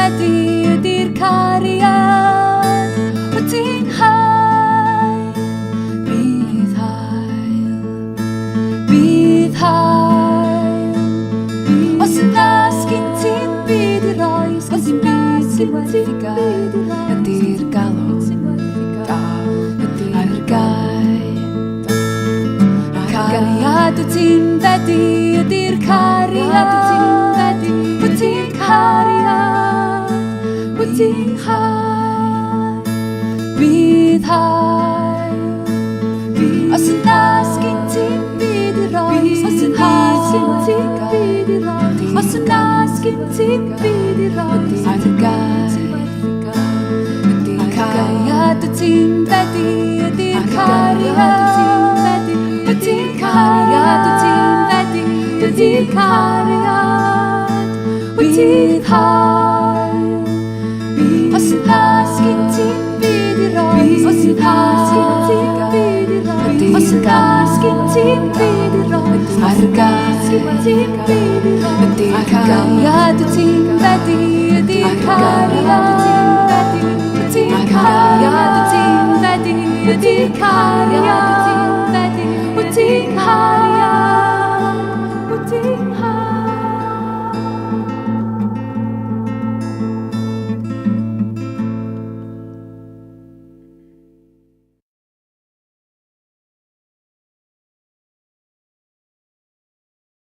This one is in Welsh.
bedi ydy'r cariad wyt ti'n hael. Bydd hael, bydd hael. Os yn ddasgyn ti'n byd i roi, os yn byd sy'n wedi gael, ydy'r galw dal ar gael. Cariad wyt ti'n bedi ydy'r cariad wyt ti'n cariad wyt ti'n hael. Bydd hael. Os yn ddasgyn ti'n byd i roi, os yn ddasgyn ti'n byd i roi, os yn ddasgyn ti'n byd i roi, ar gael. Cariad wyt ti'n bedi ydy'r cariad wyt ti'n cariad wyt ti'n bedi ydy'r cariad wyt ti'n hael. Os yn ddasgyn ti'n byd i roi, os yn ddasgyn ti'n byd i roi, os yn ddasgyn ti'n byd i roi, ar gael. Cariad wyt ti'n bedi ydy'r cariad